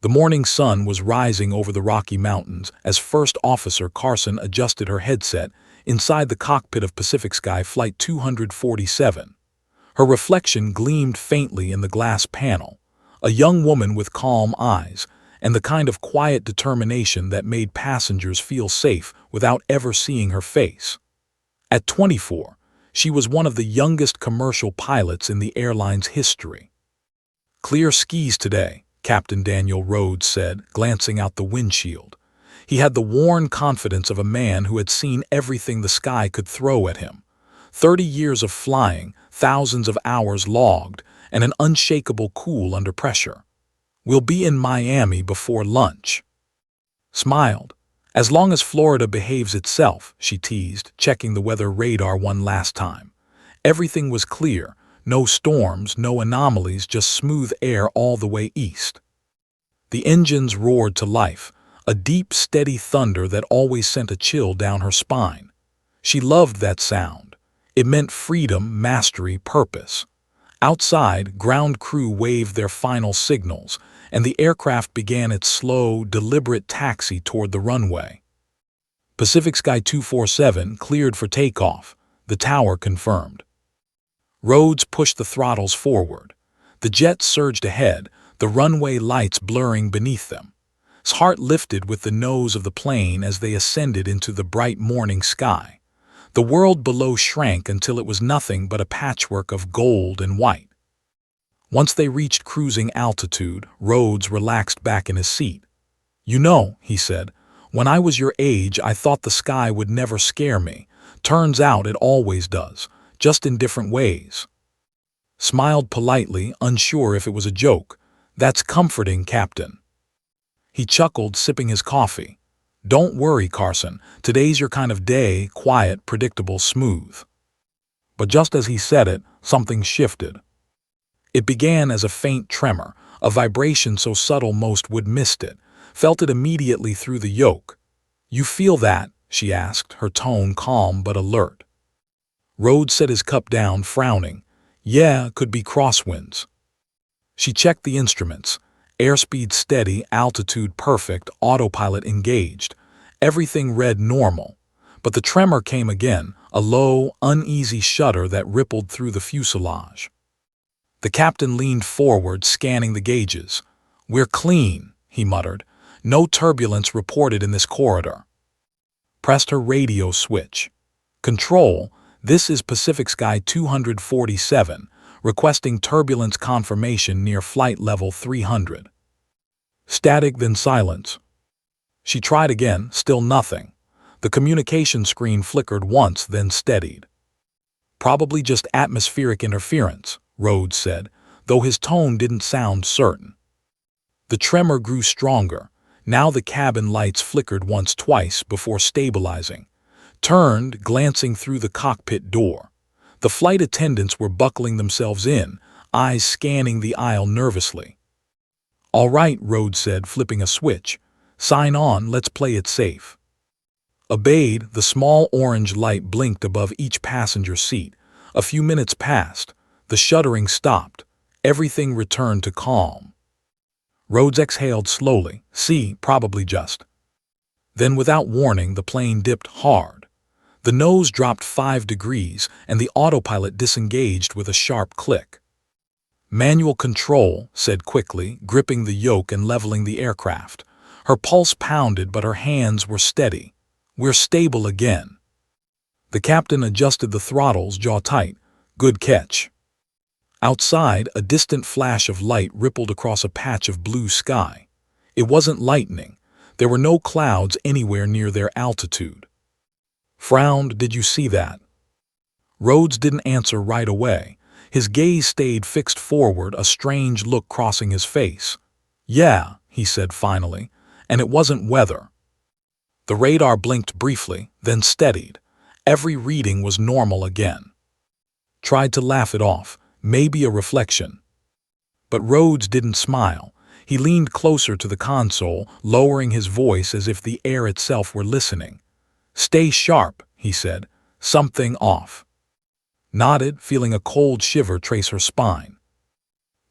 The morning sun was rising over the Rocky Mountains as First Officer Carson adjusted her headset inside the cockpit of Pacific Sky Flight 247. Her reflection gleamed faintly in the glass panel, a young woman with calm eyes and the kind of quiet determination that made passengers feel safe without ever seeing her face. At 24, she was one of the youngest commercial pilots in the airline's history. "Clear skies today," Captain Daniel Rhodes said, glancing out the windshield. He had the worn confidence of a man who had seen everything the sky could throw at him. 30 years of flying, thousands of hours logged, and an unshakable cool under pressure. "We'll be in Miami before lunch." Smiled. "As long as Florida behaves itself," she teased, checking the weather radar one last time. Everything was clear. No storms, no anomalies, just smooth air all the way east. The engines roared to life, a deep, steady thunder that always sent a chill down her spine. She loved that sound. It meant freedom, mastery, purpose. Outside, ground crew waved their final signals, and the aircraft began its slow, deliberate taxi toward the runway. Pacific Sky 247 cleared for takeoff, the tower confirmed. Rhodes pushed the throttles forward. The jet surged ahead, the runway lights blurring beneath them. His heart lifted with the nose of the plane as they ascended into the bright morning sky. The world below shrank until it was nothing but a patchwork of gold and white. Once they reached cruising altitude, Rhodes relaxed back in his seat. "You know," he said, "when I was your age I thought the sky would never scare me. Turns out it always does, just in different ways." Smiled politely, unsure if it was a joke. "That's comforting, Captain." He chuckled, sipping his coffee. "Don't worry, Carson. Today's your kind of day, quiet, predictable, smooth." But just as he said it, something shifted. It began as a faint tremor, a vibration so subtle most would missed it, felt it immediately through the yoke. "You feel that?" she asked, her tone calm but alert. Rhodes set his cup down, frowning. "Yeah, could be crosswinds." She checked the instruments. Airspeed steady, altitude perfect, autopilot engaged. Everything read normal. But the tremor came again, a low, uneasy shudder that rippled through the fuselage. The captain leaned forward, scanning the gauges. "We're clean," he muttered. "No turbulence reported in this corridor." Pressed her radio switch. "Control, this is Pacific Sky 247, requesting turbulence confirmation near flight level 300. Static, then silence." She tried again, still nothing. The communication screen flickered once, then steadied. "Probably just atmospheric interference," Rhodes said, though his tone didn't sound certain. The tremor grew stronger. Now the cabin lights flickered once, twice before stabilizing. Turned, glancing through the cockpit door. The flight attendants were buckling themselves in, eyes scanning the aisle nervously. "All right," Rhodes said, flipping a switch. "Sign on, let's play it safe." Obeyed, the small orange light blinked above each passenger seat. A few minutes passed. The shuddering stopped. Everything returned to calm. Rhodes exhaled slowly. "See, probably just." Then, without warning, the plane dipped hard. The nose dropped 5 degrees, and the autopilot disengaged with a sharp click. "Manual control," said quickly, gripping the yoke and leveling the aircraft. Her pulse pounded, but her hands were steady. "We're stable again." The captain adjusted the throttles, jaw tight. "Good catch." Outside, a distant flash of light rippled across a patch of blue sky. It wasn't lightning. There were no clouds anywhere near their altitude. Frowned, "Did you see that?" Rhodes didn't answer right away. His gaze stayed fixed forward, a strange look crossing his face. "Yeah," he said finally, "and it wasn't weather." The radar blinked briefly, then steadied. Every reading was normal again. Tried to laugh it off. Maybe a reflection. But Rhodes didn't smile. He leaned closer to the console, lowering his voice as if the air itself were listening. "Stay sharp," he said. "Something off." Nodded, feeling a cold shiver trace her spine.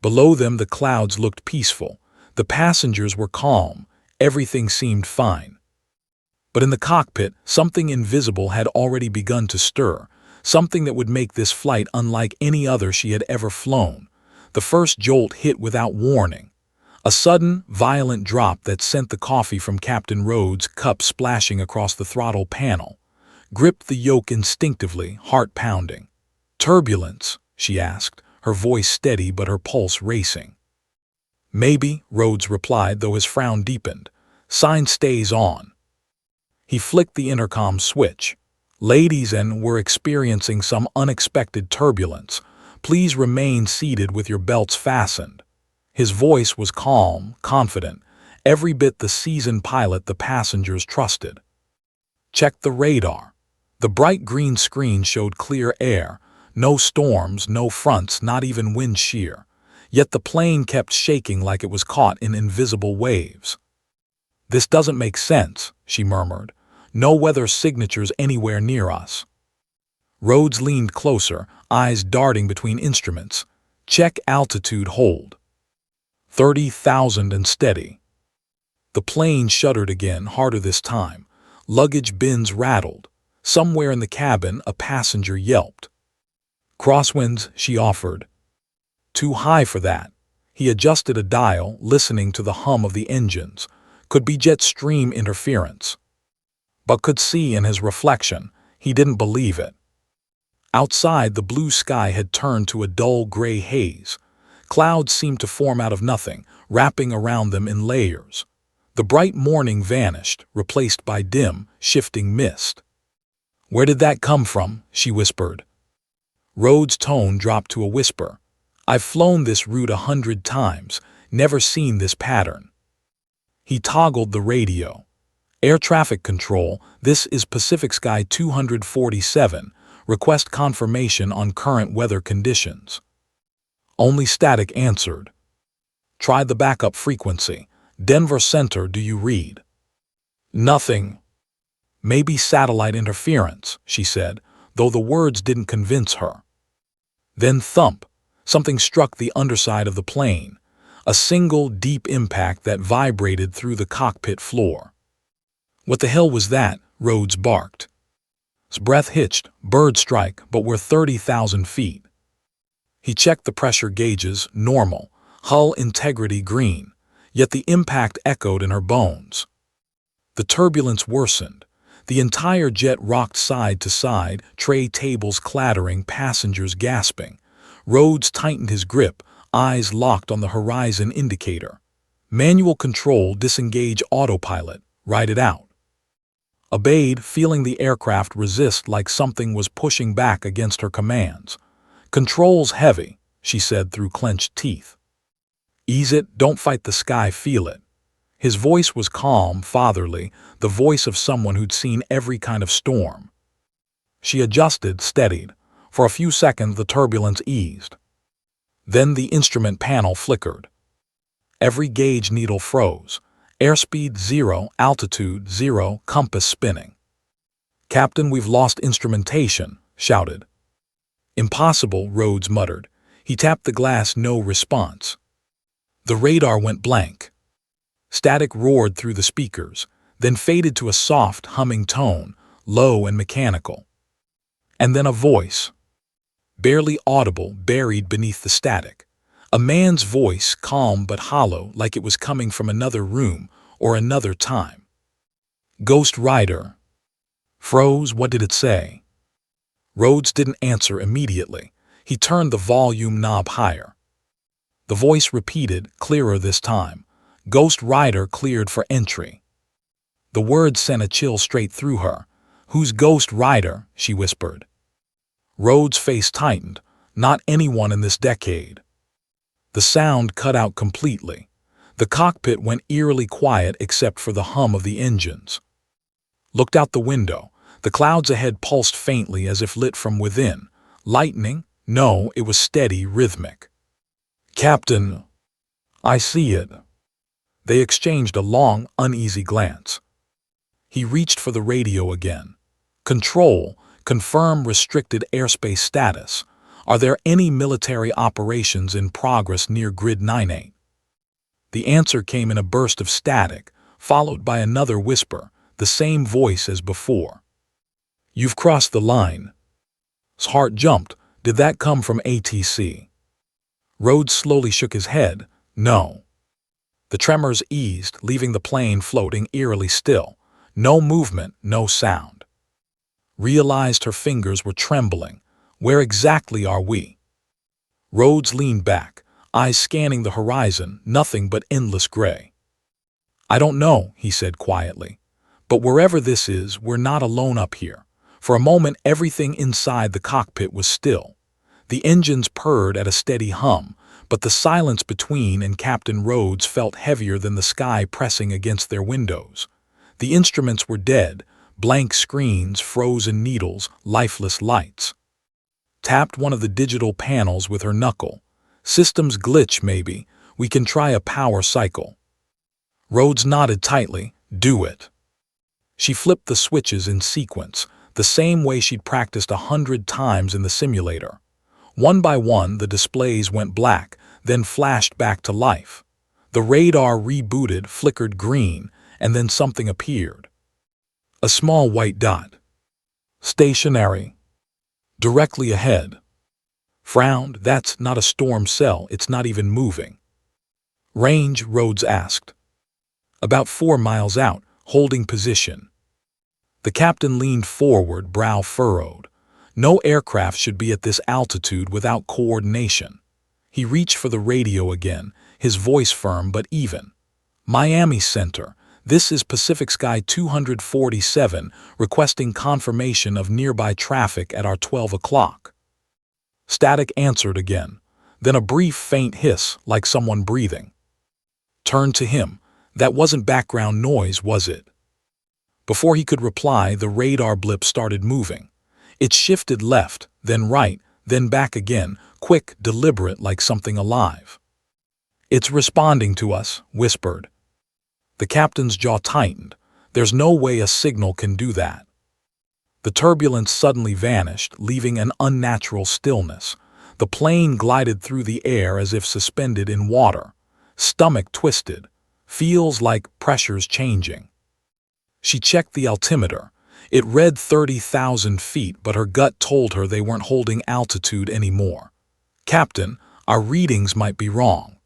Below them the clouds looked peaceful. The passengers were calm. Everything seemed fine. But in the cockpit, something invisible had already begun to stir, something that would make this flight unlike any other she had ever flown. The first jolt hit without warning. A sudden, violent drop that sent the coffee from Captain Rhodes' cup splashing across the throttle panel. Gripped the yoke instinctively, heart pounding. "Turbulence?" she asked, her voice steady but her pulse racing. "Maybe," Rhodes replied, though his frown deepened. "Sign stays on." He flicked the intercom switch. "Ladies, and we're experiencing some unexpected turbulence. Please remain seated with your belts fastened." His voice was calm, confident, every bit the seasoned pilot the passengers trusted. "Check the radar." The bright green screen showed clear air, no storms, no fronts, not even wind shear. Yet the plane kept shaking like it was caught in invisible waves. "This doesn't make sense," she murmured. "No weather signatures anywhere near us." Rhodes leaned closer, eyes darting between instruments. "Check altitude hold. 30,000 and steady." The plane shuddered again, harder this time. Luggage bins rattled. Somewhere in the cabin, a passenger yelped. "Crosswinds," she offered. "Too high for that." He adjusted a dial, listening to the hum of the engines. Could be jet stream interference. But could see in his reflection. He didn't believe it. Outside, the blue sky had turned to a dull gray haze. Clouds seemed to form out of nothing, wrapping around them in layers. The bright morning vanished, replaced by dim, shifting mist. "Where did that come from?" she whispered. Rhodes' tone dropped to a whisper. "I've flown this route 100 times, never seen this pattern." He toggled the radio. "Air traffic control, this is Pacific Sky 247. Request confirmation on current weather conditions." Only static answered. "Try the backup frequency. Denver Center, do you read?" "Nothing." "Maybe satellite interference," she said, though the words didn't convince her. Then thump. Something struck the underside of the plane. A single, deep impact that vibrated through the cockpit floor. "What the hell was that?" Rhodes barked. His breath hitched. "Bird strike, but we're 30,000 feet." He checked the pressure gauges, normal. Hull integrity green. Yet the impact echoed in her bones. The turbulence worsened. The entire jet rocked side to side, tray tables clattering, passengers gasping. Rhodes tightened his grip, eyes locked on the horizon indicator. "Manual control, disengage autopilot, write it out." Obeyed, feeling the aircraft resist like something was pushing back against her commands. "Controls heavy," she said through clenched teeth. "Ease it, don't fight the sky, feel it." His voice was calm, fatherly, the voice of someone who'd seen every kind of storm. She adjusted, steadied. For a few seconds the turbulence eased. Then the instrument panel flickered. Every gauge needle froze. Airspeed 0, altitude 0, compass spinning. "Captain, we've lost instrumentation," shouted. "Impossible," Rhodes muttered. He tapped the glass, no response. The radar went blank. Static roared through the speakers, then faded to a soft, humming tone, low and mechanical. And then a voice. Barely audible, buried beneath the static. A man's voice, calm but hollow, like it was coming from another room or another time. "Ghost Rider." Froze. What did it say? Rhodes didn't answer immediately. He turned the volume knob higher. The voice repeated, clearer this time. "Ghost Rider cleared for entry." The words sent a chill straight through her. "Who's Ghost Rider?" she whispered. Rhodes' face tightened. "Not anyone in this decade." The sound cut out completely. The cockpit went eerily quiet except for the hum of the engines. Looked out the window. The clouds ahead pulsed faintly as if lit from within. Lightning? No, it was steady, rhythmic. "Captain." "I see it." They exchanged a long, uneasy glance. He reached for the radio again. "Control, confirm restricted airspace status. Are there any military operations in progress near Grid 98? The answer came in a burst of static, followed by another whisper, the same voice as before. "You've crossed the line." His heart jumped. Did that come from ATC? Rhodes slowly shook his head. No. The tremors eased, leaving the plane floating eerily still. No movement, no sound. Realized her fingers were trembling. Where exactly are we? Rhodes leaned back, eyes scanning the horizon, nothing but endless gray. "I don't know," he said quietly. "But wherever this is, we're not alone up here." For a moment, everything inside the cockpit was still. The engines purred at a steady hum, but the silence between and Captain Rhodes felt heavier than the sky pressing against their windows. The instruments were dead, blank screens, frozen needles, lifeless lights. Tapped one of the digital panels with her knuckle. "Systems glitch, maybe. We can try a power cycle." Rhodes nodded tightly. "Do it." She flipped the switches in sequence, the same way she'd practiced 100 times in the simulator. One by one, the displays went black, then flashed back to life. The radar rebooted, flickered green, and then something appeared. A small white dot. Stationary. Directly ahead. Frowned. "That's not a storm cell, it's not even moving." "Range?" Rhodes asked. "About 4 miles out, holding position." The captain leaned forward, brow furrowed. No aircraft should be at this altitude without coordination. He reached for the radio again, his voice firm but even. "Miami Center. This is Pacific Sky 247, requesting confirmation of nearby traffic at our 12 o'clock. Static answered again, then a brief faint hiss, like someone breathing. Turned to him. That wasn't background noise, was it? Before he could reply, the radar blip started moving. It shifted left, then right, then back again, quick, deliberate, like something alive. "It's responding to us," whispered. The captain's jaw tightened. There's no way a signal can do that. The turbulence suddenly vanished, leaving an unnatural stillness. The plane glided through the air as if suspended in water. Stomach twisted. Feels like pressure's changing. She checked the altimeter. It read 30,000 feet, but her gut told her they weren't holding altitude anymore. "Captain, our readings might be wrong."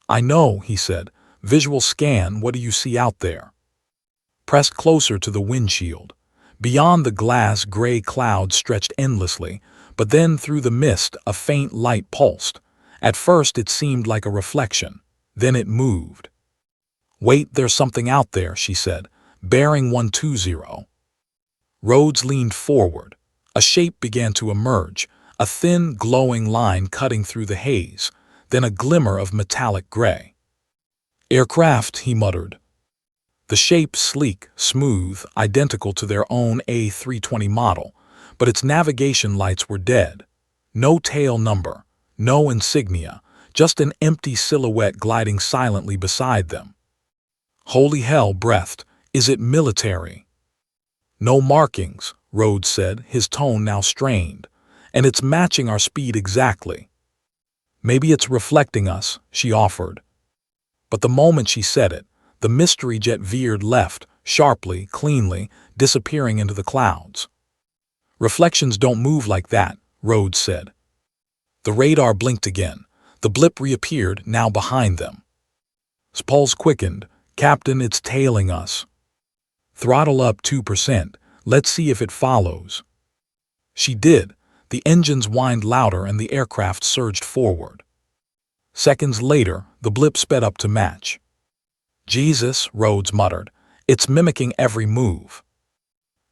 "I know," he said. "Visual scan, what do you see out there?" Pressed closer to the windshield. Beyond the glass, gray clouds stretched endlessly, but then through the mist a faint light pulsed. At first it seemed like a reflection. Then it moved. "Wait, there's something out there," she said. "Bearing 120. Rhodes leaned forward. A shape began to emerge, a thin, glowing line cutting through the haze, then a glimmer of metallic gray. "Aircraft," he muttered. The shape sleek, smooth, identical to their own A320 model, but its navigation lights were dead. No tail number, no insignia, just an empty silhouette gliding silently beside them. "Holy hell," breathed. "Is it military?" "No markings," Rhodes said, his tone now strained. "And it's matching our speed exactly." "Maybe it's reflecting us," she offered. But the moment she said it, the mystery jet veered left, sharply, cleanly, disappearing into the clouds. "Reflections don't move like that," Rhodes said. The radar blinked again. The blip reappeared, now behind them. His pulse quickened. "Captain, it's tailing us." "Throttle up 2%. Let's see if it follows." She did. The engines whined louder and the aircraft surged forward. Seconds later, the blip sped up to match. "Jesus," Rhodes muttered. "It's mimicking every move."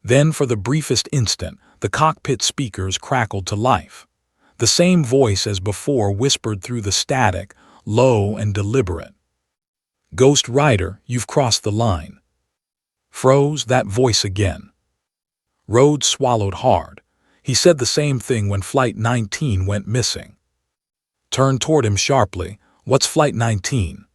Then, for the briefest instant, the cockpit speakers crackled to life. The same voice as before whispered through the static, low and deliberate. "Ghost Rider, you've crossed the line." Froze, that voice again. Rhodes swallowed hard. He said the same thing when Flight 19 went missing. Turned toward him sharply. "What's Flight 19?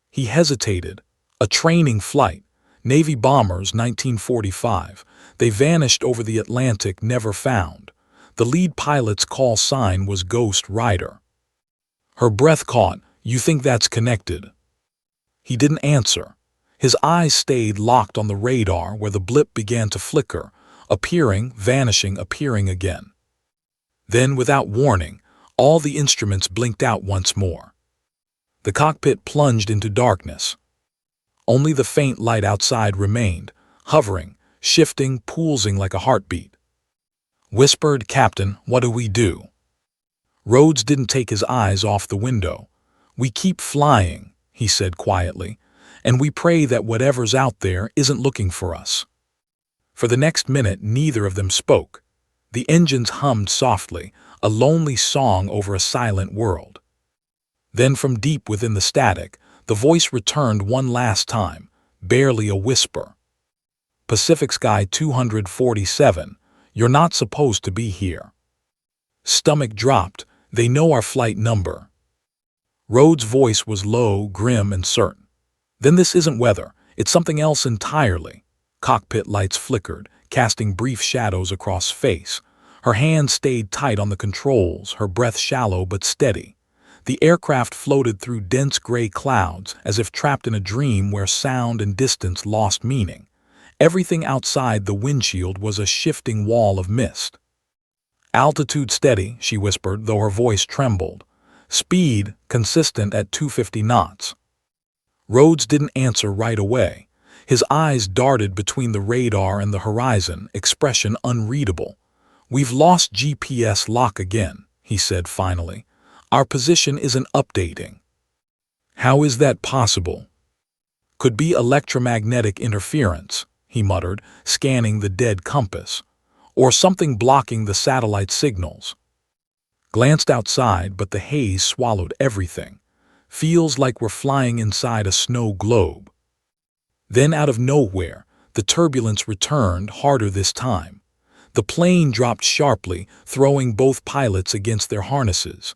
He hesitated. "A training flight. Navy bombers, 1945. They vanished over the Atlantic, never found. The lead pilot's call sign was Ghost Rider." Her breath caught. "You think that's connected?" He didn't answer. His eyes stayed locked on the radar where the blip began to flicker, appearing, vanishing, appearing again. Then, without warning, all the instruments blinked out once more. The cockpit plunged into darkness. Only the faint light outside remained, hovering, shifting, pulsing like a heartbeat. Whispered, "Captain, what do we do?" Rhodes didn't take his eyes off the window. "We keep flying," he said quietly, "and we pray that whatever's out there isn't looking for us." For the next minute, neither of them spoke. The engines hummed softly, a lonely song over a silent world. Then from deep within the static, the voice returned one last time, barely a whisper. "Pacific Sky 247, you're not supposed to be here." Stomach dropped. "They know our flight number." Rhodes' voice was low, grim, and certain. "Then this isn't weather. It's something else entirely." Cockpit lights flickered, casting brief shadows across face. Her hands stayed tight on the controls, her breath shallow but steady. The aircraft floated through dense gray clouds, as if trapped in a dream where sound and distance lost meaning. Everything outside the windshield was a shifting wall of mist. "Altitude steady," she whispered, though her voice trembled. "Speed consistent at 250 knots." Rhodes didn't answer right away. His eyes darted between the radar and the horizon, expression unreadable. "We've lost GPS lock again," he said finally. "Our position isn't updating." "How is that possible?" "Could be electromagnetic interference," he muttered, scanning the dead compass. "Or something blocking the satellite signals." Glanced outside, but the haze swallowed everything. "Feels like we're flying inside a snow globe." Then out of nowhere, the turbulence returned, harder this time. The plane dropped sharply, throwing both pilots against their harnesses.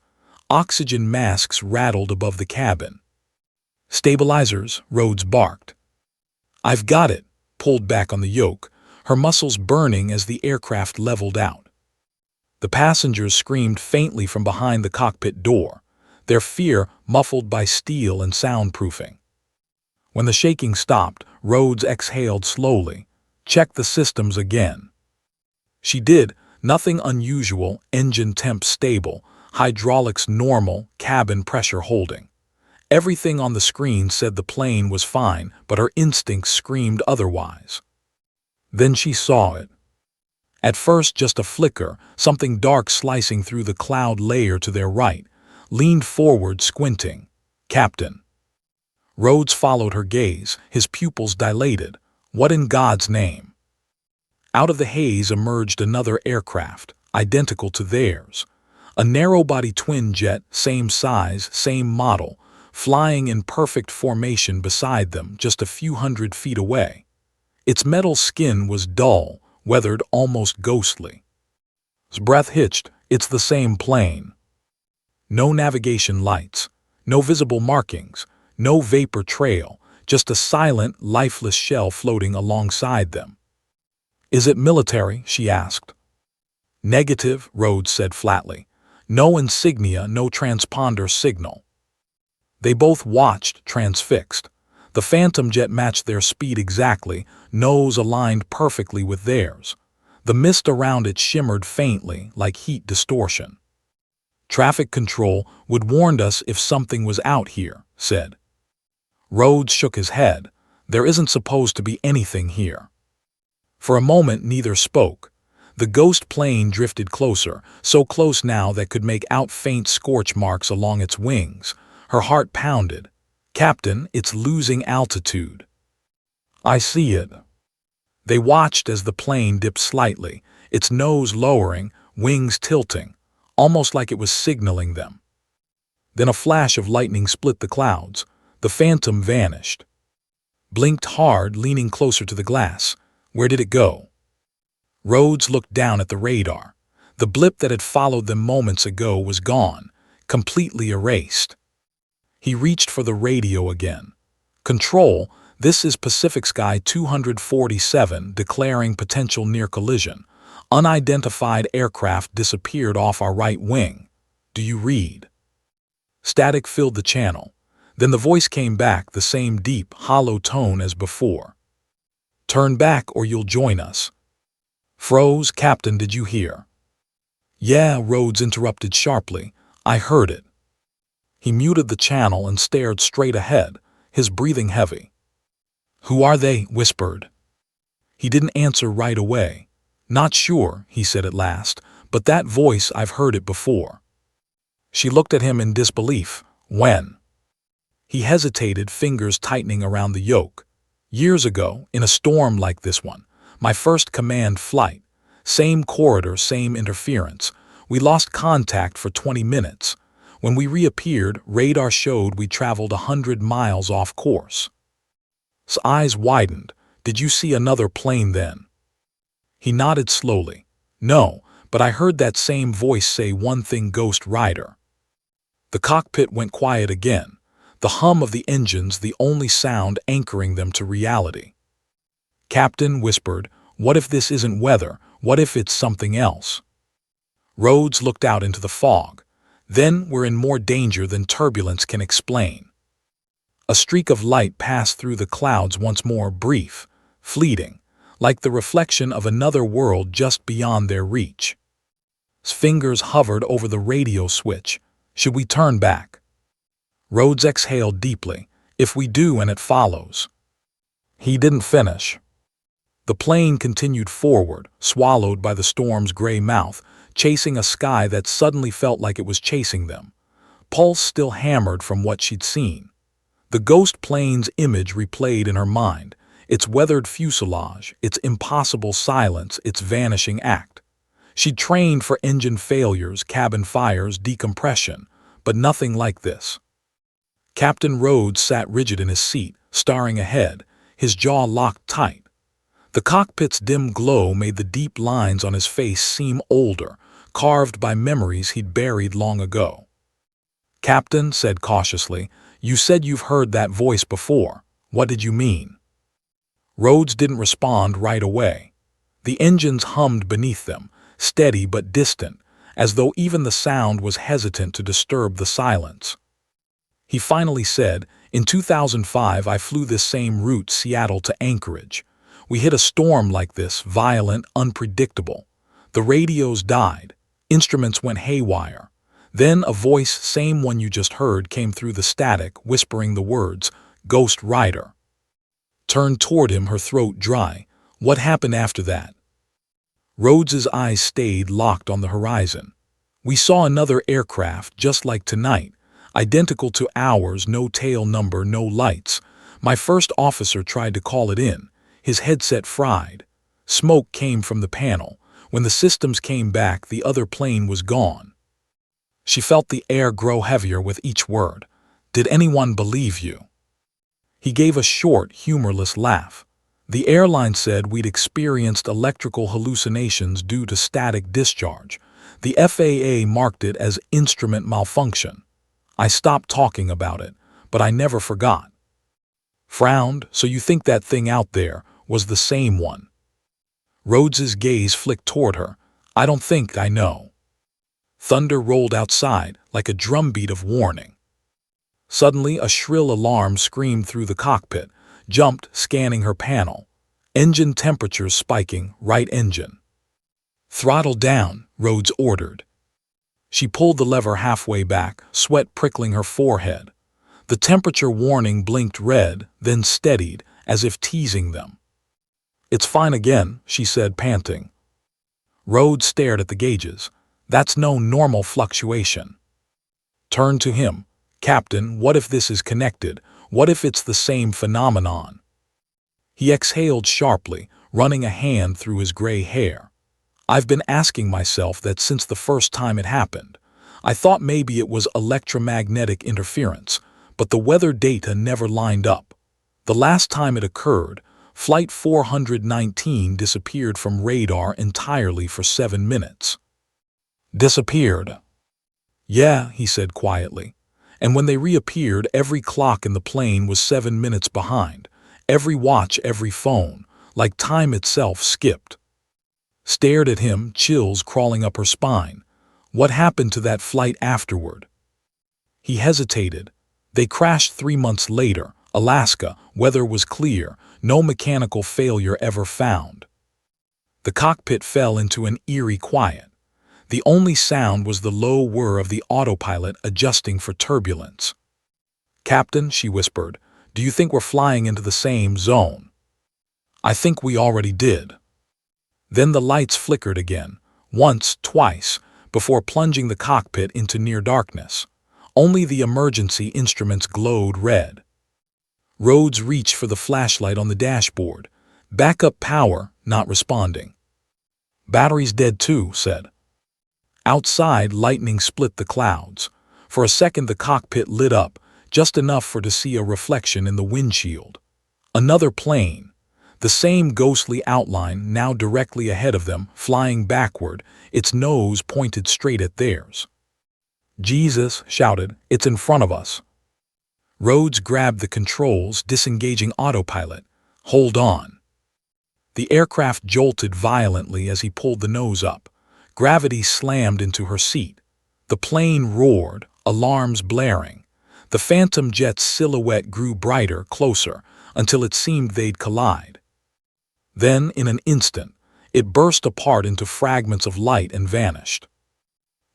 Oxygen masks rattled above the cabin. "Stabilizers," Rhodes barked. "I've got it," pulled back on the yoke, her muscles burning as the aircraft leveled out. The passengers screamed faintly from behind the cockpit door, their fear muffled by steel and soundproofing. When the shaking stopped, Rhodes exhaled slowly. "Check the systems again." She did. Nothing unusual, engine temp stable, hydraulics normal, cabin pressure holding. Everything on the screen said the plane was fine, but her instincts screamed otherwise. Then she saw it. At first just a flicker, something dark slicing through the cloud layer to their right, leaned forward, squinting. "Captain." Rhodes followed her gaze, his pupils dilated. "What in God's name?" Out of the haze emerged another aircraft, identical to theirs. A narrow-body twin jet, same size, same model, flying in perfect formation beside them just a few hundred feet away. Its metal skin was dull, weathered, almost ghostly. His breath hitched. "It's the same plane." No navigation lights, no visible markings, no vapor trail, just a silent, lifeless shell floating alongside them. "Is it military?" she asked. "Negative," Rhodes said flatly. "No insignia, no transponder signal." They both watched, transfixed. The Phantom jet matched their speed exactly, nose aligned perfectly with theirs. The mist around it shimmered faintly, like heat distortion. "Traffic control would warned us if something was out here," said. Rhodes shook his head. "There isn't supposed to be anything here." For a moment neither spoke. The ghost plane drifted closer, so close now that could make out faint scorch marks along its wings. Her heart pounded. "Captain, it's losing altitude." "I see it." They watched as the plane dipped slightly, its nose lowering, wings tilting, almost like it was signaling them. Then a flash of lightning split the clouds. The Phantom vanished. Blinked hard, leaning closer to the glass. Where did it go? Rhodes looked down at the radar. The blip that had followed them moments ago was gone, completely erased. He reached for the radio again. "Control, this is Pacific Sky 247 declaring potential near collision. Unidentified aircraft disappeared off our right wing. Do you read?" Static filled the channel. Then the voice came back, the same deep, hollow tone as before. "Turn back or you'll join us." "Froze, Captain, did you hear?" "Yeah," Rhodes interrupted sharply. "I heard it." He muted the channel and stared straight ahead, his breathing heavy. "Who are they?" whispered. He didn't answer right away. "Not sure," he said at last, "but that voice, I've heard it before." She looked at him in disbelief. "When?" He hesitated, fingers tightening around the yoke. "Years ago, in a storm like this one. My first command flight. Same corridor, same interference. We lost contact for 20 minutes. When we reappeared, radar showed we traveled 100 miles off course." His eyes widened. "Did you see another plane then?" He nodded slowly. "No, but I heard that same voice say one thing, Ghost Rider." The cockpit went quiet again. The hum of the engines, the only sound anchoring them to reality. "Captain," whispered, "what if this isn't weather? What if it's something else?" Rhodes looked out into the fog. "Then we're in more danger than turbulence can explain." A streak of light passed through the clouds once more, brief, fleeting, like the reflection of another world just beyond their reach. His fingers hovered over the radio switch. "Should we turn back?" Rhodes exhaled deeply. "If we do and it follows." He didn't finish. The plane continued forward, swallowed by the storm's gray mouth, chasing a sky that suddenly felt like it was chasing them. Pulse still hammered from what she'd seen. The ghost plane's image replayed in her mind, its weathered fuselage, its impossible silence, its vanishing act. She'd trained for engine failures, cabin fires, decompression, but nothing like this. Captain Rhodes sat rigid in his seat, staring ahead, his jaw locked tight. The cockpit's dim glow made the deep lines on his face seem older, carved by memories he'd buried long ago. "Captain," said cautiously, "you said you've heard that voice before. What did you mean?" Rhodes didn't respond right away. The engines hummed beneath them, steady but distant, as though even the sound was hesitant to disturb the silence. He finally said, "In 2005 I flew this same route, Seattle to Anchorage. We hit a storm like this, violent, unpredictable. The radios died. Instruments went haywire. Then a voice, same one you just heard, came through the static, whispering the words, 'Ghost Rider.'" Turned toward him, her throat dry. "What happened after that?" Rhodes's eyes stayed locked on the horizon. "We saw another aircraft, just like tonight. Identical to ours, no tail number, no lights. My first officer tried to call it in. His headset fried. Smoke came from the panel. When the systems came back, the other plane was gone." She felt the air grow heavier with each word. "Did anyone believe you?" He gave a short, humorless laugh. "The airline said we'd experienced electrical hallucinations due to static discharge. The FAA marked it as instrument malfunction. I stopped talking about it, but I never forgot." Frowned. "So you think that thing out there was the same one?" Rhodes's gaze flicked toward her. "I don't think I know." Thunder rolled outside, like a drumbeat of warning. Suddenly, a shrill alarm screamed through the cockpit, jumped, scanning her panel. Engine temperatures spiking, right engine. "Throttle down," Rhodes ordered. She pulled the lever halfway back, sweat prickling her forehead. The temperature warning blinked red, then steadied, as if teasing them. "It's fine again," she said, panting. Rhodes stared at the gauges. "That's no normal fluctuation." Turned to him. "Captain, what if this is connected? What if it's the same phenomenon?" He exhaled sharply, running a hand through his gray hair. "I've been asking myself that since the first time it happened. I thought maybe it was electromagnetic interference, but the weather data never lined up. The last time it occurred, Flight 419 disappeared from radar entirely for 7 minutes. Disappeared. "Yeah," he said quietly. "And when they reappeared, every clock in the plane was 7 minutes behind. Every watch, every phone, like time itself skipped." Stared at him, chills crawling up her spine. "What happened to that flight afterward?" He hesitated. They crashed 3 months later, Alaska, weather was clear, no mechanical failure ever found. The cockpit fell into an eerie quiet. The only sound was the low whir of the autopilot adjusting for turbulence. "Captain," she whispered, "do you think we're flying into the same zone?" "I think we already did." Then the lights flickered again, once, twice, before plunging the cockpit into near darkness. Only the emergency instruments glowed red. Rhodes reached for the flashlight on the dashboard. Backup power not responding. "Battery's dead too," said. Outside, lightning split the clouds. For a second the cockpit lit up, just enough for to see a reflection in the windshield. Another plane. The same ghostly outline now directly ahead of them, flying backward, its nose pointed straight at theirs. "Jesus," shouted, "it's in front of us." Rhodes grabbed the controls, disengaging autopilot. "Hold on." The aircraft jolted violently as he pulled the nose up. Gravity slammed into her seat. The plane roared, alarms blaring. The phantom jet's silhouette grew brighter, closer, until it seemed they'd collide. Then, in an instant, it burst apart into fragments of light and vanished.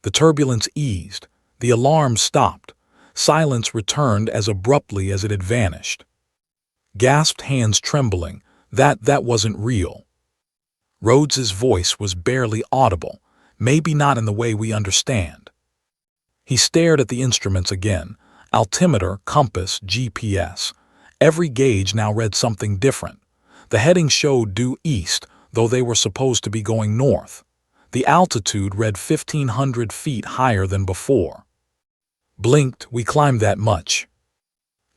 The turbulence eased. The alarm stopped. Silence returned as abruptly as it had vanished. Gasped, hands trembling. That wasn't real. Rhodes's voice was barely audible, maybe not in the way we understand. He stared at the instruments again. Altimeter, compass, GPS. Every gauge now read something different. The heading showed due east, though they were supposed to be going north. The altitude read 1,500 feet higher than before. Blinked, "We climbed that much."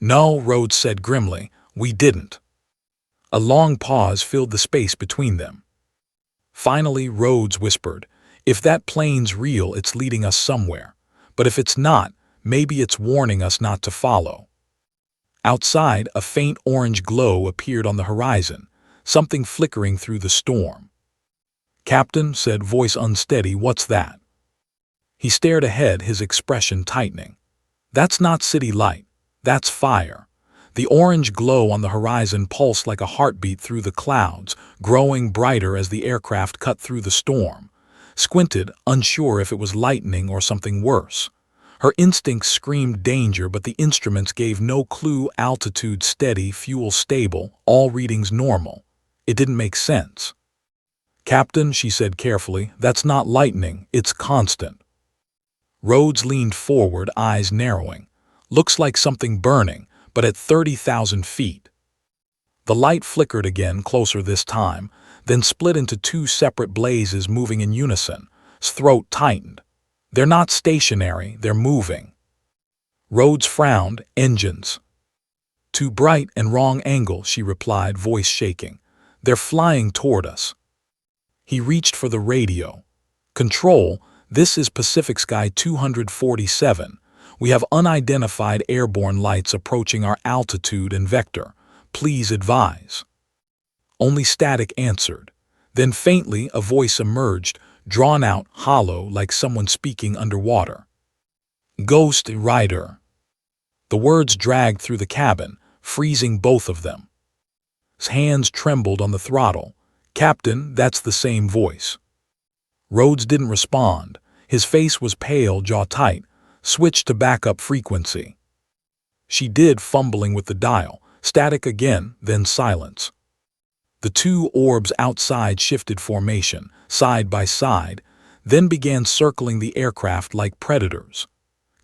"No," Rhodes said grimly, "we didn't." A long pause filled the space between them. Finally, Rhodes whispered, "If that plane's real, it's leading us somewhere. But if it's not, maybe it's warning us not to follow." Outside, a faint orange glow appeared on the horizon, something flickering through the storm. "Captain," said, voice unsteady, "what's that?" He stared ahead, his expression tightening. "That's not city light. That's fire." The orange glow on the horizon pulsed like a heartbeat through the clouds, growing brighter as the aircraft cut through the storm. Squinted, unsure if it was lightning or something worse. Her instincts screamed danger, but the instruments gave no clue. Altitude steady, fuel stable, all readings normal. It didn't make sense. "Captain," she said carefully, "that's not lightning, it's constant." Rhodes leaned forward, eyes narrowing. "Looks like something burning, but at 30,000 feet. The light flickered again, closer this time, then split into two separate blazes moving in unison. His throat tightened. "They're not stationary, they're moving." Rhodes frowned. "Engines." "Too bright and wrong angle," she replied, voice shaking. "They're flying toward us." He reached for the radio. "Control, this is Pacific Sky 247. We have unidentified airborne lights approaching our altitude and vector. Please advise." Only static answered. Then faintly a voice emerged, drawn out, hollow, like someone speaking underwater. "Ghost Rider." The words dragged through the cabin, freezing both of them. His hands trembled on the throttle. "Captain, that's the same voice." Rhodes didn't respond. His face was pale, jaw tight. "Switch to backup frequency." She did, fumbling with the dial. Static again, then silence. The two orbs outside shifted formation, side by side, then began circling the aircraft like predators.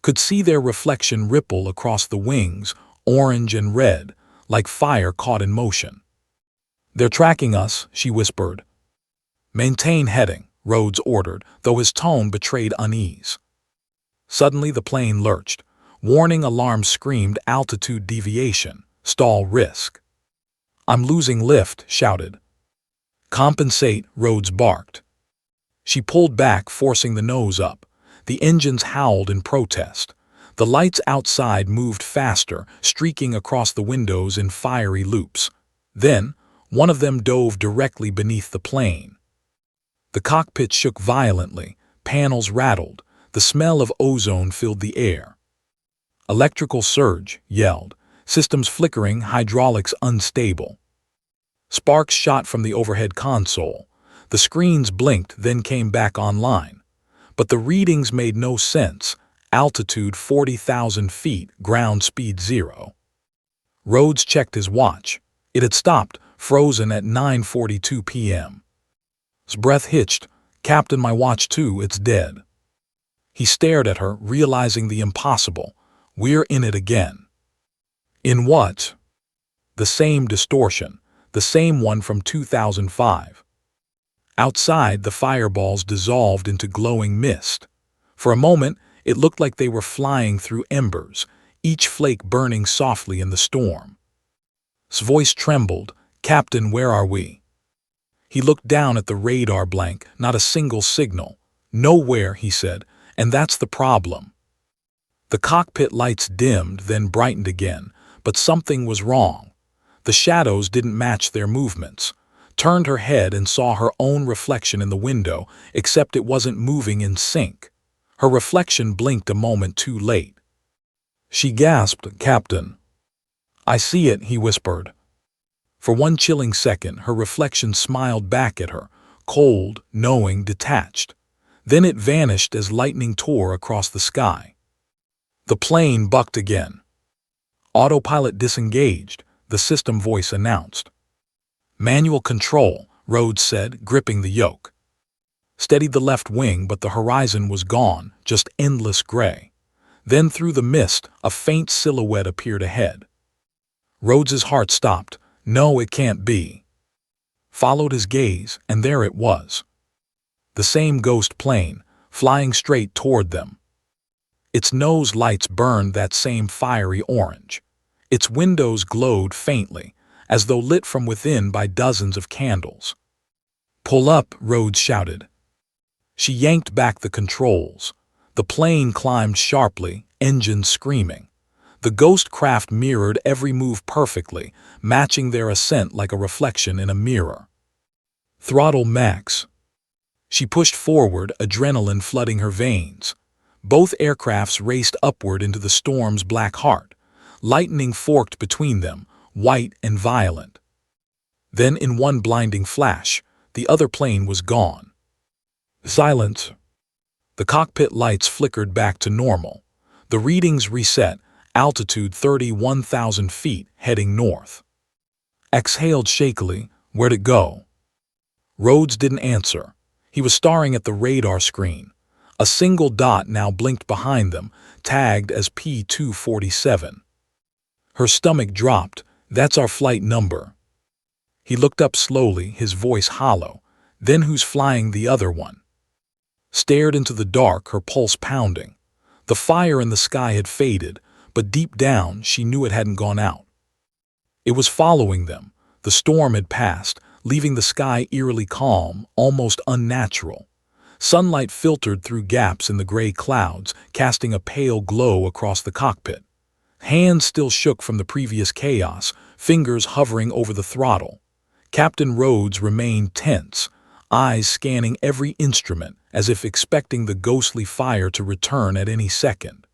Could see their reflection ripple across the wings, orange and red, like fire caught in motion. "They're tracking us," she whispered. "Maintain heading," Rhodes ordered, though his tone betrayed unease. Suddenly the plane lurched. Warning alarm screamed, altitude deviation, stall risk. "I'm losing lift," shouted. "Compensate," Rhodes barked. She pulled back, forcing the nose up. The engines howled in protest. The lights outside moved faster, streaking across the windows in fiery loops. Then, one of them dove directly beneath the plane. The cockpit shook violently, panels rattled. The smell of ozone filled the air. Electrical surge, yelled. Systems flickering, hydraulics unstable. Sparks shot from the overhead console. The screens blinked, then came back online. But the readings made no sense. Altitude 40,000 feet, ground speed 0. Rhodes checked his watch. It had stopped, frozen at 9:42 p.m. His breath hitched. "Captain, my watch too, it's dead." He stared at her, realizing the impossible. "We're in it again." In what? The same distortion, the same one from 2005. Outside, the fireballs dissolved into glowing mist. For a moment, it looked like they were flying through embers, each flake burning softly in the storm. His voice trembled. "Captain, where are we?" He looked down at the radar blank, not a single signal. "Nowhere," he said, "and that's the problem." The cockpit lights dimmed, then brightened again, but something was wrong. The shadows didn't match their movements. Turned her head and saw her own reflection in the window, except it wasn't moving in sync. Her reflection blinked a moment too late. She gasped, "Captain." "I see it," he whispered. For one chilling second, her reflection smiled back at her, cold, knowing, detached. Then it vanished as lightning tore across the sky. The plane bucked again. "Autopilot disengaged," the system voice announced. "Manual control," Rhodes said, gripping the yoke. Steadied the left wing, but the horizon was gone, just endless gray. Then through the mist, a faint silhouette appeared ahead. Rhodes's heart stopped. "No, it can't be." Followed his gaze, and there it was. The same ghost plane, flying straight toward them. Its nose lights burned that same fiery orange. Its windows glowed faintly, as though lit from within by dozens of candles. "Pull up," Rhodes shouted. She yanked back the controls. The plane climbed sharply, engines screaming. The ghost craft mirrored every move perfectly, matching their ascent like a reflection in a mirror. "Throttle max." She pushed forward, adrenaline flooding her veins. Both aircrafts raced upward into the storm's black heart. Lightning forked between them, white and violent. Then in one blinding flash, the other plane was gone. Silence. The cockpit lights flickered back to normal. The readings reset, altitude 31,000 feet, heading north. Exhaled shakily. "Where'd it go?" Rhodes didn't answer. He was staring at the radar screen. A single dot now blinked behind them, tagged as P-247. Her stomach dropped. "That's our flight number." He looked up slowly, his voice hollow. "Then who's flying the other one?" Stared into the dark, her pulse pounding. The fire in the sky had faded, but deep down she knew it hadn't gone out. It was following them. The storm had passed, leaving the sky eerily calm, almost unnatural. Sunlight filtered through gaps in the gray clouds, casting a pale glow across the cockpit. Hands still shook from the previous chaos, fingers hovering over the throttle. Captain Rhodes remained tense, eyes scanning every instrument as if expecting the ghostly fire to return at any second.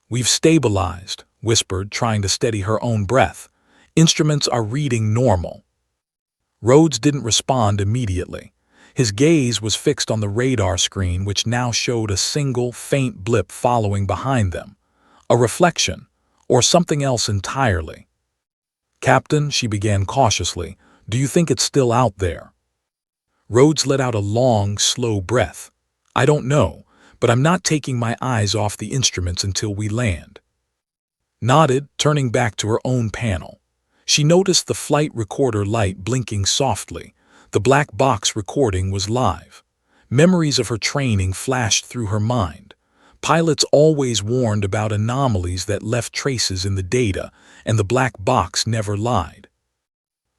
"We've stabilized," whispered, trying to steady her own breath. "Instruments are reading normal." Rhodes didn't respond immediately. His gaze was fixed on the radar screen, which now showed a single, faint blip following behind them. A reflection, or something else entirely. "Captain," she began cautiously, "do you think it's still out there?" Rhodes let out a long, slow breath. "I don't know, but I'm not taking my eyes off the instruments until we land." Nodded, turning back to her own panel. She noticed the flight recorder light blinking softly. The black box recording was live. Memories of her training flashed through her mind. Pilots always warned about anomalies that left traces in the data, and the black box never lied.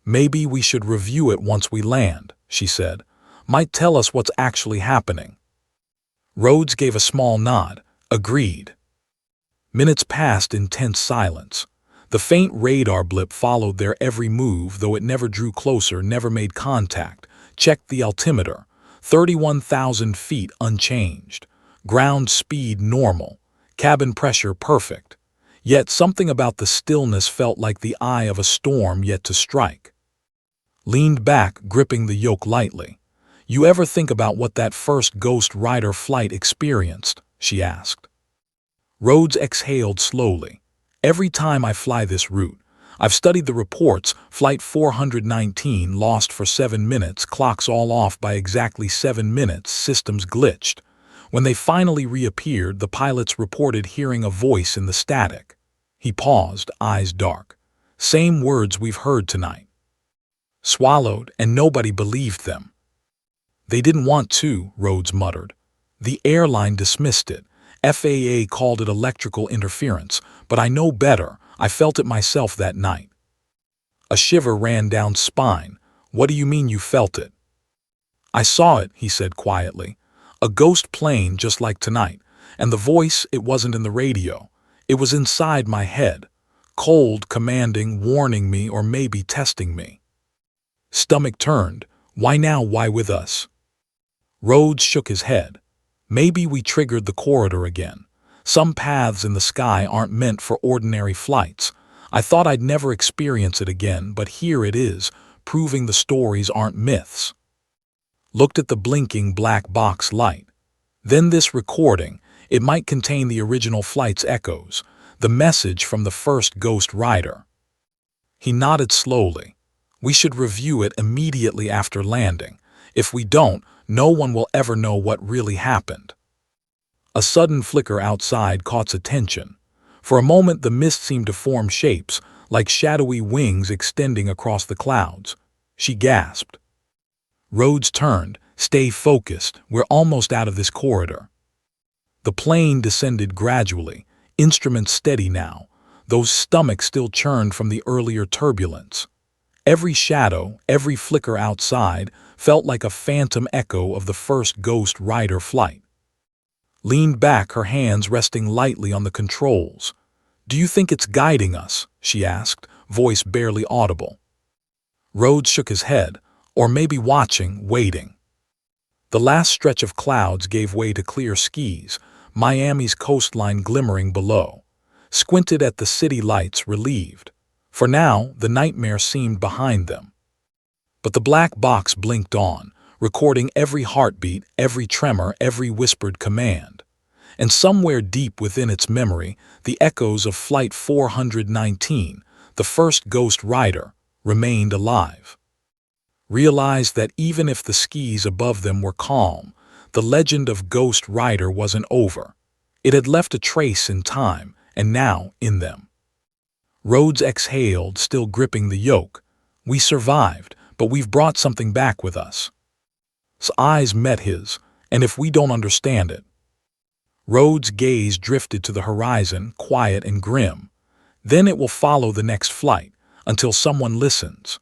"Maybe we should review it once we land," she said. "Might tell us what's actually happening." Rhodes gave a small nod. Agreed. Minutes passed in tense silence. The faint radar blip followed their every move, though it never drew closer, never made contact. Checked the altimeter. 31,000 feet unchanged. Ground speed normal. Cabin pressure perfect. Yet something about the stillness felt like the eye of a storm yet to strike. Leaned back, gripping the yoke lightly. "You ever think about what that first Ghost Rider flight experienced?" she asked. Rhodes exhaled slowly. "Every time I fly this route, I've studied the reports. Flight 419 lost for 7 minutes, clocks all off by exactly 7 minutes, systems glitched. When they finally reappeared, the pilots reported hearing a voice in the static." He paused, eyes dark. "Same words we've heard tonight." Swallowed, and nobody believed them. "They didn't want to," Rhodes muttered. "The airline dismissed it. FAA called it electrical interference, but I know better. I felt it myself that night." A shiver ran down spine. "What do you mean you felt it?" "I saw it," he said quietly. "A ghost plane just like tonight. And the voice, it wasn't in the radio. It was inside my head. Cold, commanding, warning me, or maybe testing me." Stomach turned. "Why now? Why with us?" Rhodes shook his head. "Maybe we triggered the corridor again. Some paths in the sky aren't meant for ordinary flights. I thought I'd never experience it again, but here it is, proving the stories aren't myths." Looked at the blinking black box light. "Then this recording, it might contain the original flight's echoes, the message from the first Ghost Rider." He nodded slowly. "We should review it immediately after landing. If we don't, no one will ever know what really happened." A sudden flicker outside caught attention. For a moment the mist seemed to form shapes, like shadowy wings extending across the clouds. She gasped. Rhodes turned. "Stay focused. We're almost out of this corridor." The plane descended gradually, instruments steady now. Those stomachs still churned from the earlier turbulence. Every shadow, every flicker outside, felt like a phantom echo of the first Ghost Rider flight. Leaned back, her hands resting lightly on the controls. "Do you think it's guiding us?" she asked, voice barely audible. Rhodes shook his head. "Or maybe watching, waiting." The last stretch of clouds gave way to clear skies, Miami's coastline glimmering below. Squinted at the city lights, relieved. For now, the nightmare seemed behind them. But the black box blinked on, recording every heartbeat, every tremor, every whispered command. And somewhere deep within its memory, the echoes of Flight 419, the first Ghost Rider, remained alive. Realized that even if the skis above them were calm, the legend of Ghost Rider wasn't over. It had left a trace in time, and now in them. Rhodes exhaled, still gripping the yoke. "We survived, but we've brought something back with us." His eyes met his, "And if we don't understand it?" Rhodes' gaze drifted to the horizon, quiet and grim. "Then it will follow the next flight, until someone listens."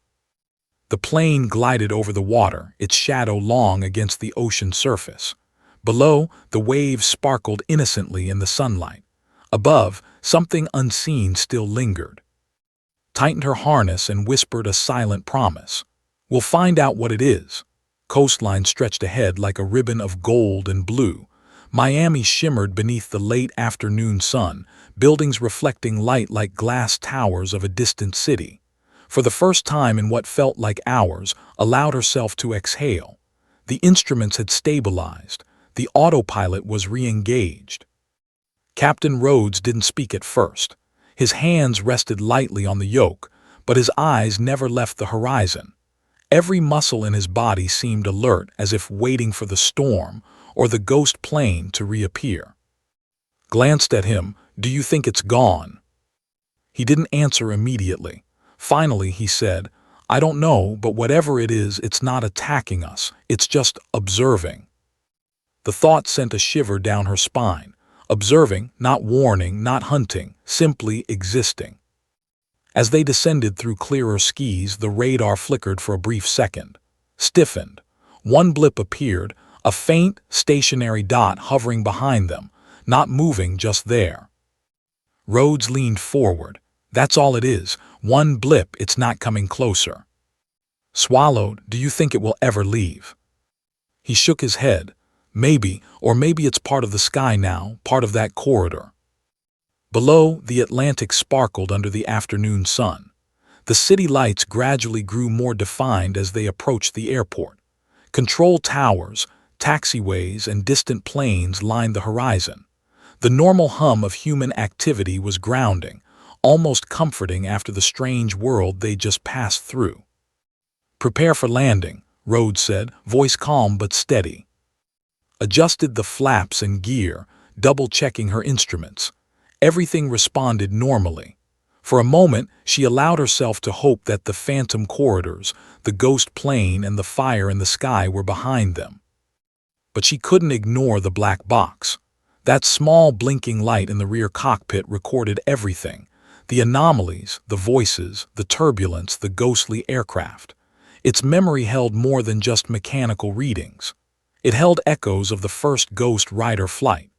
The plane glided over the water, its shadow long against the ocean surface. Below, the waves sparkled innocently in the sunlight. Above, something unseen still lingered. Tightened her harness and whispered a silent promise. "We'll find out what it is." Coastline stretched ahead like a ribbon of gold and blue. Miami shimmered beneath the late afternoon sun, buildings reflecting light like glass towers of a distant city. For the first time in what felt like hours, allowed herself to exhale. The instruments had stabilized. The autopilot was re-engaged. Captain Rhodes didn't speak at first. His hands rested lightly on the yoke, but his eyes never left the horizon. Every muscle in his body seemed alert, as if waiting for the storm or the ghost plane to reappear. Glanced at him. "Do you think it's gone?" He didn't answer immediately. Finally, he said, "I don't know, but whatever it is, it's not attacking us. It's just observing." The thought sent a shiver down her spine. Observing, not warning, not hunting, simply existing. As they descended through clearer skis, the radar flickered for a brief second. Stiffened. One blip appeared, a faint, stationary dot hovering behind them, not moving, just there. Rhodes leaned forward. "That's all it is. One blip, it's not coming closer." Swallowed. "Do you think it will ever leave?" He shook his head. "Maybe, or maybe it's part of the sky now, part of that corridor." Below, the Atlantic sparkled under the afternoon sun. The city lights gradually grew more defined as they approached the airport. Control towers, taxiways, and distant planes lined the horizon. The normal hum of human activity was grounding, almost comforting after the strange world they just passed through. "Prepare for landing," Rhodes said, voice calm but steady. Adjusted the flaps and gear, double-checking her instruments. Everything responded normally. For a moment, she allowed herself to hope that the phantom corridors, the ghost plane, and the fire in the sky were behind them. But she couldn't ignore the black box. That small blinking light in the rear cockpit recorded everything: the anomalies, the voices, the turbulence, the ghostly aircraft. Its memory held more than just mechanical readings. It held echoes of the first Ghost Rider flight.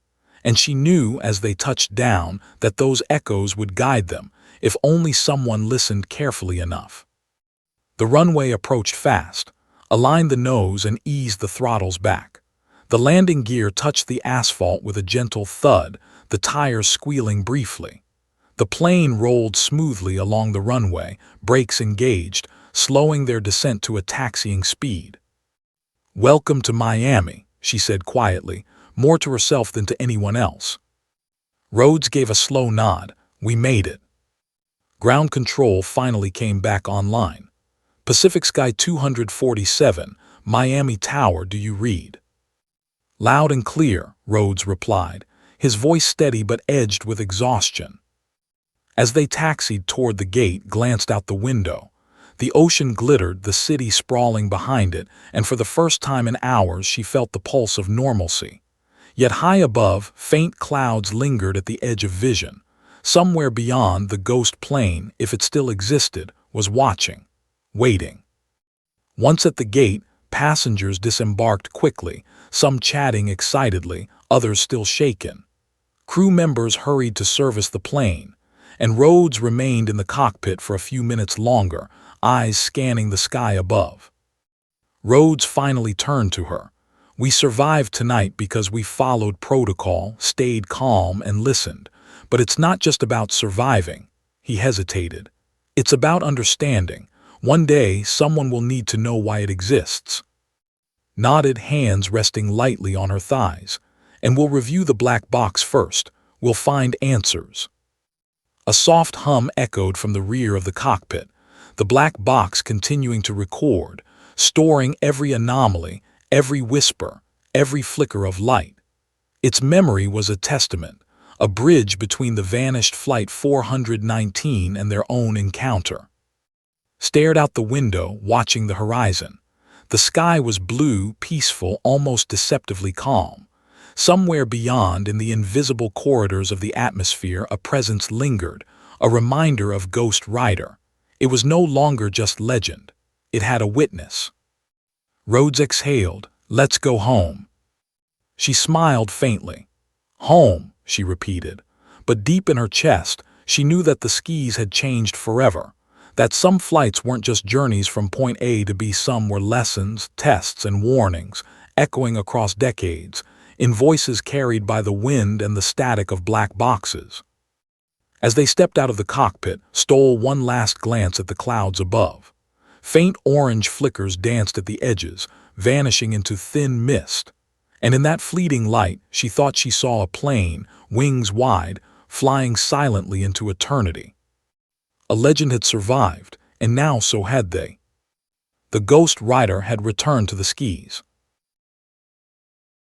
And she knew as they touched down that those echoes would guide them if only someone listened carefully enough. The runway approached fast, aligned the nose and eased the throttles back. The landing gear touched the asphalt with a gentle thud, the tires squealing briefly. The plane rolled smoothly along the runway, brakes engaged, slowing their descent to a taxiing speed. "Welcome to Miami," she said quietly, more to herself than to anyone else. Rhodes gave a slow nod. "We made it." Ground control finally came back online. "Pacific Sky 247, Miami Tower, do you read?" "Loud and clear," Rhodes replied, his voice steady but edged with exhaustion. As they taxied toward the gate, glanced out the window. The ocean glittered, the city sprawling behind it, and for the first time in hours she felt the pulse of normalcy. Yet high above, faint clouds lingered at the edge of vision. Somewhere beyond, the ghost plane, if it still existed, was watching, waiting. Once at the gate, passengers disembarked quickly, some chatting excitedly, others still shaken. Crew members hurried to service the plane, and Rhodes remained in the cockpit for a few minutes longer, eyes scanning the sky above. Rhodes finally turned to her. "We survived tonight because we followed protocol, stayed calm, and listened. But it's not just about surviving." He hesitated. "It's about understanding. One day, someone will need to know why it exists." Nodded, hands resting lightly on her thighs. "And we'll review the black box first. We'll find answers." A soft hum echoed from the rear of the cockpit, the black box continuing to record, storing every anomaly, every whisper, every flicker of light. Its memory was a testament, a bridge between the vanished Flight 419 and their own encounter. Stared out the window, watching the horizon. The sky was blue, peaceful, almost deceptively calm. Somewhere beyond, in the invisible corridors of the atmosphere, a presence lingered, a reminder of Ghost Rider. It was no longer just legend. It had a witness. Rhodes exhaled. "Let's go home." She smiled faintly. "Home," she repeated. But deep in her chest, she knew that the skis had changed forever, that some flights weren't just journeys from point A to B, some were lessons, tests, and warnings, echoing across decades, in voices carried by the wind and the static of black boxes. As they stepped out of the cockpit, stole one last glance at the clouds above. Faint orange flickers danced at the edges, vanishing into thin mist. And in that fleeting light, she thought she saw a plane, wings wide, flying silently into eternity. A legend had survived, and now so had they. The Ghost Rider had returned to the skis.